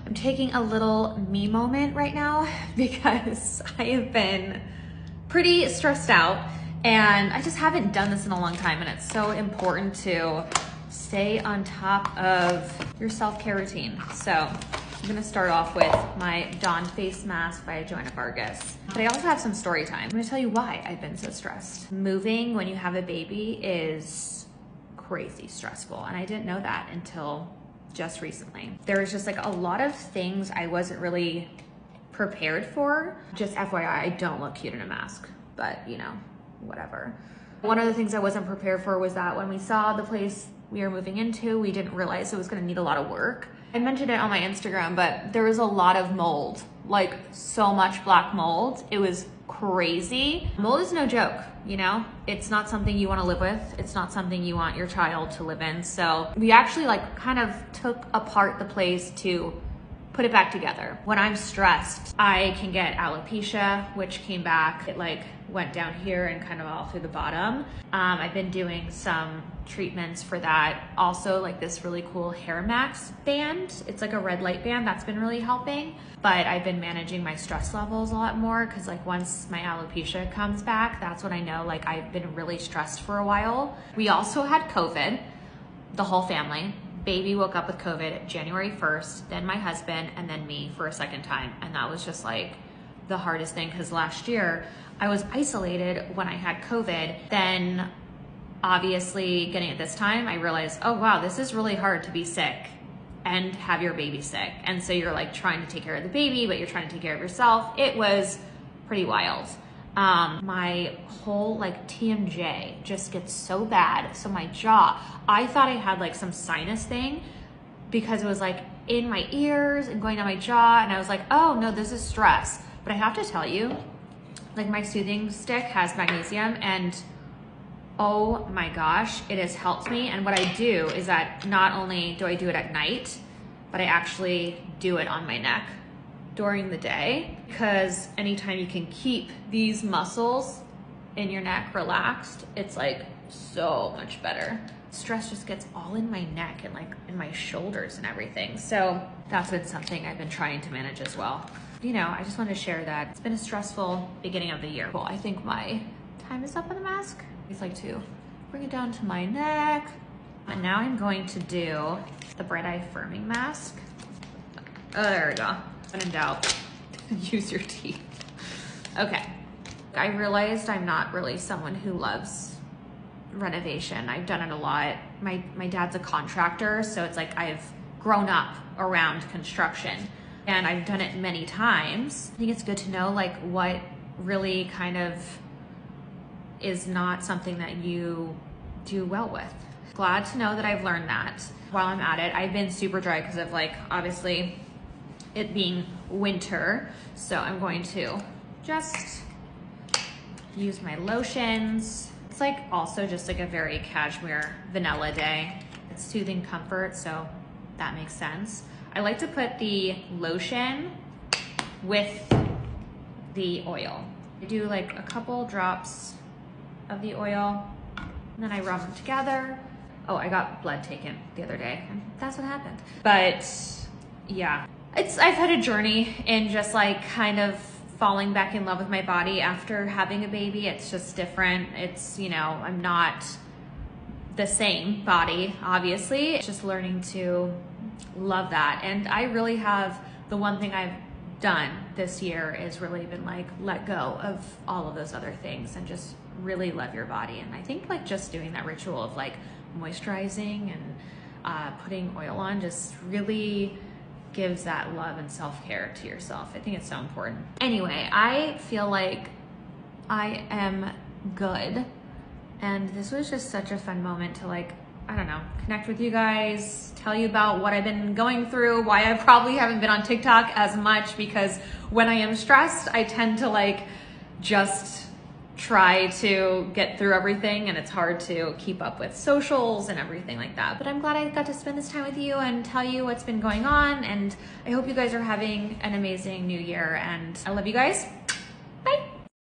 I'm taking a little me moment right now because I have been pretty stressed out and I just haven't done this in a long time, and it's so important to stay on top of your self-care routine. So I'm gonna start off with my Dawn face mask by Joanna Vargas. But I also have some story time. I'm gonna tell you why I've been so stressed. Moving when you have a baby is crazy stressful, and I didn't know that until just recently. There was just like a lot of things I wasn't really prepared for. Just FYI, I don't look cute in a mask, but you know, whatever. One of the things I wasn't prepared for was that when we saw the place we were moving into, we didn't realize it was gonna need a lot of work. I mentioned it on my Instagram, but there was a lot of mold, like so much black mold. It was crazy. Mold is no joke, you know? It's not something you wanna live with. It's not something you want your child to live in. So we actually like kind of took apart the place to put it back together. When I'm stressed, I can get alopecia, which came back. It like went down here and kind of all through the bottom. I've been doing some treatments for that. Also like this really cool hair max band. It's like a red light band that's been really helping. But I've been managing my stress levels a lot more because like once my alopecia comes back, that's when I know like I've been really stressed for a while. We also had COVID, the whole family. Baby woke up with COVID January 1st, then my husband, and then me for a second time. And that was just like the hardest thing because last year I was isolated when I had COVID. Then obviously getting it this time, I realized, oh wow, this is really hard to be sick and have your baby sick. And so you're like trying to take care of the baby, but you're trying to take care of yourself. It was pretty wild. My whole like TMJ just gets so bad. So my jaw, I thought I had like some sinus thing because it was like in my ears and going down my jaw. And I was like, oh no, this is stress. But I have to tell you, like my soothing stick has magnesium and oh my gosh, it has helped me. And what I do is that not only do I do it at night, but I actually do it on my neck during the day, because anytime you can keep these muscles in your neck relaxed, it's like so much better. Stress just gets all in my neck and like in my shoulders and everything. So that's been something I've been trying to manage as well. You know, I just want to share that it's been a stressful beginning of the year. Well, I think my time is up on the mask. It's like to bring it down to my neck. And now I'm going to do the Bright Eye Firming Mask. Oh, there we go. When in doubt, use your teeth. Okay. I realized I'm not really someone who loves renovation. I've done it a lot. My dad's a contractor, so it's like I've grown up around construction and I've done it many times. I think it's good to know like what really kind of is not something that you do well with. Glad to know that I've learned that while I'm at it. I've been super dry because of like obviously it being winter. So I'm going to just use my lotions. It's like also just like a very cashmere vanilla day. It's soothing comfort, so that makes sense. I like to put the lotion with the oil. I do like a couple drops of the oil and then I rub them together. Oh, I got blood taken the other day and that's what happened. But yeah, I've had a journey in just like kind of falling back in love with my body after having a baby. It's just different. It's, you know, I'm not the same body, obviously. It's just learning to love that. And I really have, the one thing I've done this year is really been like, let go of all of those other things and just really love your body. And I think like just doing that ritual of like moisturizing and putting oil on just really gives that love and self-care to yourself. I think it's so important. Anyway, I feel like I am good. And this was just such a fun moment to like, I don't know, connect with you guys, tell you about what I've been going through, why I probably haven't been on TikTok as much, because when I am stressed, I tend to like just try to get through everything and it's hard to keep up with socials and everything like that. But I'm glad I got to spend this time with you and tell you what's been going on, and I hope you guys are having an amazing new year, and I love you guys.